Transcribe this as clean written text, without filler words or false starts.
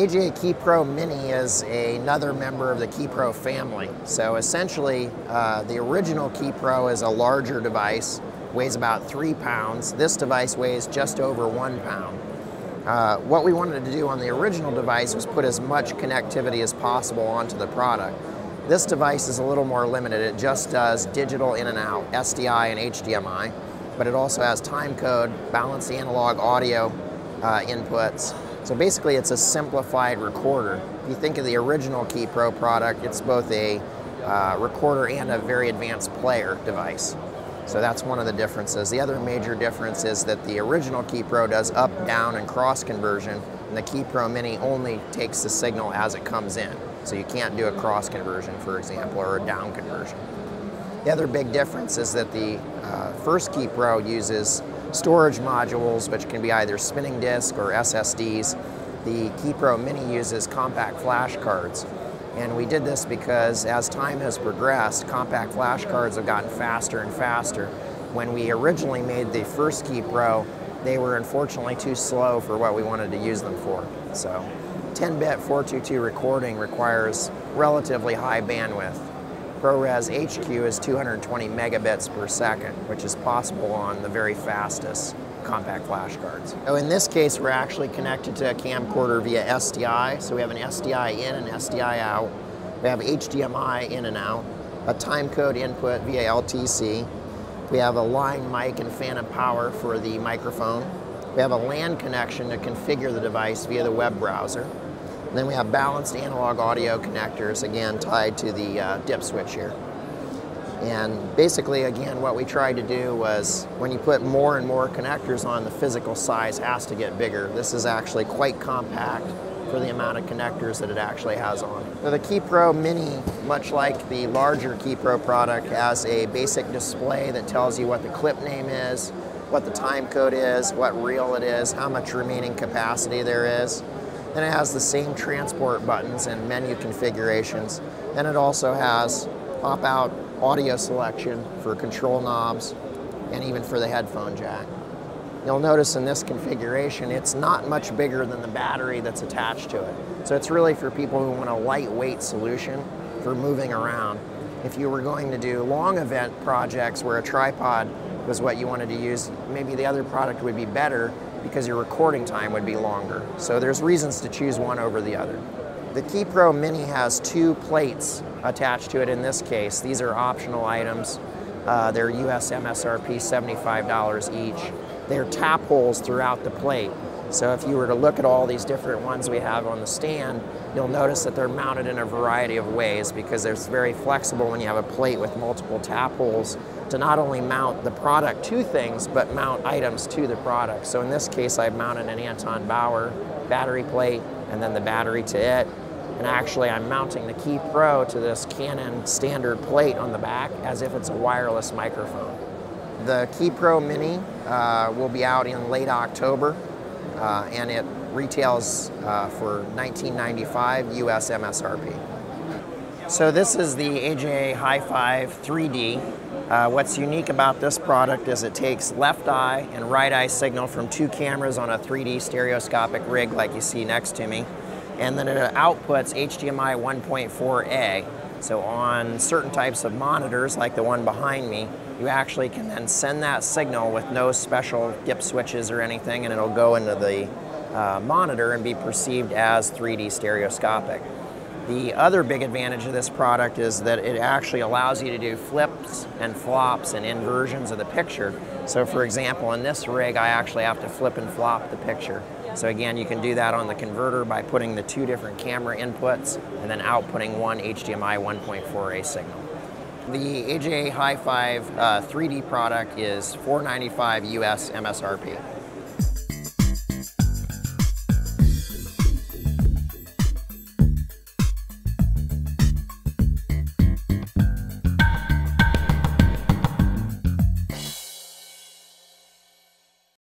AJA KeyPro Mini is another member of the KeyPro family. So essentially, the original KeyPro is a larger device, weighs about 3 pounds. This device weighs just over 1 pound. What we wanted to do on the original device was put as much connectivity as possible onto the product. This device is a little more limited. It just does digital in and out, SDI and HDMI, but it also has time code, balanced analog audio inputs. So basically it's a simplified recorder. If you think of the original KeyPro product, it's both a recorder and a very advanced player device. So that's one of the differences. The other major difference is that the original KeyPro does up, down, and cross conversion, and the KeyPro Mini only takes the signal as it comes in. So you can't do a cross conversion, for example, or a down conversion. The other big difference is that the first KeyPro uses storage modules, which can be either spinning disk or SSDs. The KeyPro Mini uses compact flash cards. And we did this because as time has progressed, compact flash cards have gotten faster and faster. When we originally made the first KeyPro, they were unfortunately too slow for what we wanted to use them for. So 10-bit 422 recording requires relatively high bandwidth. ProRes HQ is 220 megabits per second, which is possible on the very fastest compact flash cards. So in this case, we're actually connected to a camcorder via SDI. So we have an SDI in and SDI out. We have HDMI in and out, a timecode input via LTC. We have a line mic and phantom power for the microphone. We have a LAN connection to configure the device via the web browser. And then we have balanced analog audio connectors, again, tied to the dip switch here. And basically, again, what we tried to do was when you put more and more connectors on, the physical size has to get bigger. This is actually quite compact for the amount of connectors that it actually has on. So the KeyPro Mini, much like the larger KeyPro product, has a basic display that tells you what the clip name is, what the time code is, what reel it is, how much remaining capacity there is. Then it has the same transport buttons and menu configurations. Then it also has pop-out audio selection for control knobs and even for the headphone jack. You'll notice in this configuration, it's not much bigger than the battery that's attached to it. So it's really for people who want a lightweight solution for moving around. If you were going to do long event projects where a tripod was what you wanted to use, maybe the other product would be better because your recording time would be longer. So there's reasons to choose one over the other. The KeyPro Mini has 2 plates attached to it in this case. These are optional items. They're US MSRP $75 each. They're tap holes throughout the plate. So if you were to look at all these different ones we have on the stand, you'll notice that they're mounted in a variety of ways because it's very flexible when you have a plate with multiple tap holes to not only mount the product to things, but mount items to the product. So in this case, I've mounted an Anton Bauer battery plate and then the battery to it. And actually, I'm mounting the KeyPro to this Canon standard plate on the back as if it's a wireless microphone. The KeyPro Mini will be out in late October, and it retails for $19.95 US MSRP. So this is the AJA Hi-5 3D. What's unique about this product is it takes left eye and right eye signal from 2 cameras on a 3D stereoscopic rig like you see next to me, and then it outputs HDMI 1.4a. So on certain types of monitors, like the one behind me, you actually can then send that signal with no special dip switches or anything, and it'll go into the monitor and be perceived as 3D stereoscopic. The other big advantage of this product is that it actually allows you to do flips and flops and inversions of the picture. So for example, in this rig, I actually have to flip and flop the picture. So again, you can do that on the converter by putting the 2 different camera inputs and then outputting one HDMI 1.4a signal. The AJA Hi-5 3D product is $495 US MSRP.